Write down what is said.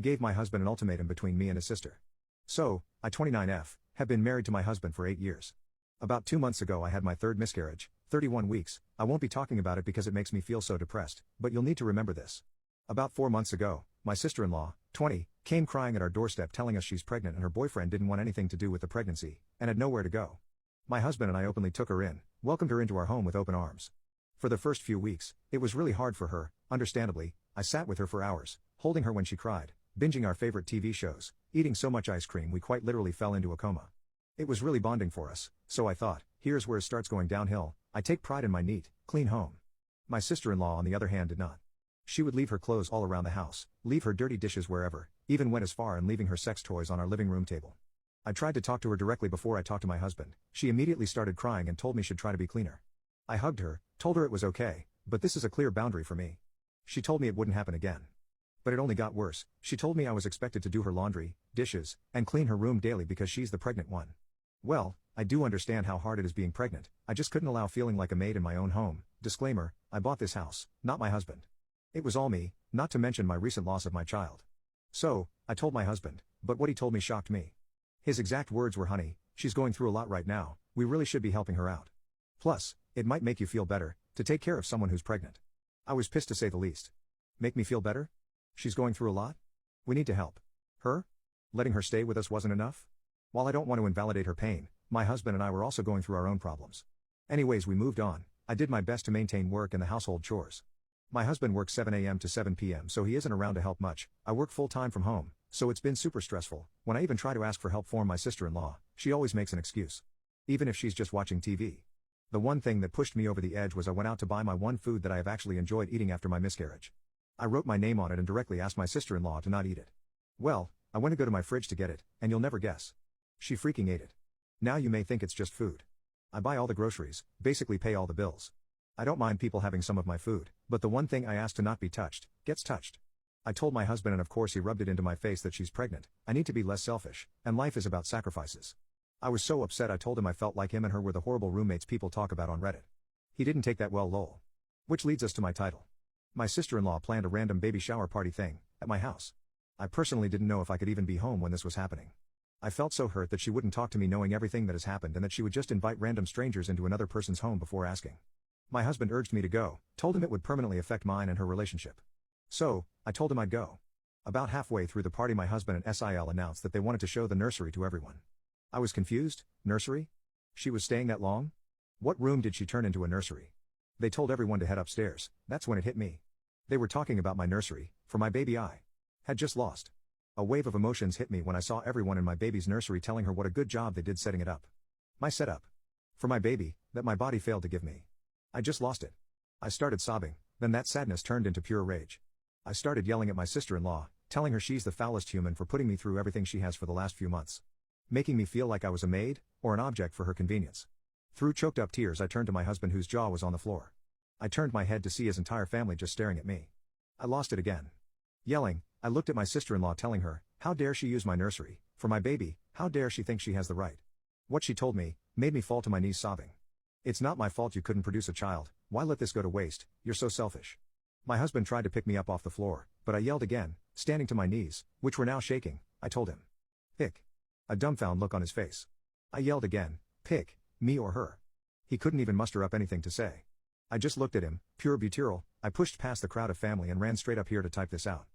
Gave my husband an ultimatum between me and his sister. So, I 29F, have been married to my husband for 8 years. About 2 months ago I had my third miscarriage, 31 weeks, I won't be talking about it because it makes me feel so depressed, but you'll need to remember this. About 4 months ago, my sister-in-law, 20, came crying at our doorstep telling us she's pregnant and her boyfriend didn't want anything to do with the pregnancy, and had nowhere to go. My husband and I openly took her in, welcomed her into our home with open arms. For the first few weeks, it was really hard for her, understandably. I sat with her for hours, holding her when she cried, binging our favorite TV shows, eating so much ice cream we quite literally fell into a coma. It was really bonding for us, so I thought, here's where it starts going downhill. I take pride in my neat, clean home. My sister-in-law on the other hand did not. She would leave her clothes all around the house, leave her dirty dishes wherever, even went as far in leaving her sex toys on our living room table. I tried to talk to her directly before I talked to my husband. She immediately started crying and told me she'd try to be cleaner. I hugged her, told her it was okay, but this is a clear boundary for me. She told me it wouldn't happen again. But it only got worse. She told me I was expected to do her laundry, dishes, and clean her room daily because she's the pregnant one. Well, I do understand how hard it is being pregnant, I just couldn't allow feeling like a maid in my own home. Disclaimer, I bought this house, not my husband. It was all me, not to mention my recent loss of my child. So, I told my husband, but what he told me shocked me. His exact words were, honey, she's going through a lot right now, we really should be helping her out. Plus, it might make you feel better, to take care of someone who's pregnant. I was pissed to say the least. Make me feel better? She's going through a lot? We need to help her? Letting her stay with us wasn't enough? While I don't want to invalidate her pain, my husband and I were also going through our own problems. Anyways, we moved on. I did my best to maintain work and the household chores. My husband works 7 a.m. to 7 p.m. so he isn't around to help much. I work full-time from home, so it's been super stressful. When I even try to ask for help from my sister-in-law, she always makes an excuse. Even if she's just watching TV. The one thing that pushed me over the edge was I went out to buy my one food that I have actually enjoyed eating after my miscarriage. I wrote my name on it and directly asked my sister-in-law to not eat it. Well, I went to go to my fridge to get it, and you'll never guess. She freaking ate it. Now you may think it's just food. I buy all the groceries, basically pay all the bills. I don't mind people having some of my food, but the one thing I asked to not be touched, gets touched. I told my husband and of course he rubbed it into my face that she's pregnant. I need to be less selfish, and life is about sacrifices. I was so upset I told him I felt like him and her were the horrible roommates people talk about on Reddit. He didn't take that well lol. Which leads us to my title. My sister-in-law planned a random baby shower party thing, at my house. I personally didn't know if I could even be home when this was happening. I felt so hurt that she wouldn't talk to me knowing everything that has happened and that she would just invite random strangers into another person's home before asking. My husband urged me to go, told him it would permanently affect mine and her relationship. So, I told him I'd go. About halfway through the party my husband and SIL announced that they wanted to show the nursery to everyone. I was confused. Nursery? She was staying that long? What room did she turn into a nursery? They told everyone to head upstairs. That's when it hit me. They were talking about my nursery, for my baby I had just lost. A wave of emotions hit me when I saw everyone in my baby's nursery telling her what a good job they did setting it up. My setup. For my baby, that my body failed to give me. I just lost it. I started sobbing, then that sadness turned into pure rage. I started yelling at my sister-in-law, telling her she's the foulest human for putting me through everything she has for the last few months. Making me feel like I was a maid, or an object for her convenience. Through choked up tears I turned to my husband whose jaw was on the floor. I turned my head to see his entire family just staring at me. I lost it again. Yelling, I looked at my sister-in-law telling her, how dare she use my nursery, for my baby, how dare she think she has the right. What she told me, made me fall to my knees sobbing. It's not my fault you couldn't produce a child, why let this go to waste, you're so selfish. My husband tried to pick me up off the floor, but I yelled again, standing to my knees, which were now shaking. I told him. Pick. A dumbfound look on his face. I yelled again, pick, me or her. He couldn't even muster up anything to say. I just looked at him, pure butyrol. I pushed past the crowd of family and ran straight up here to type this out.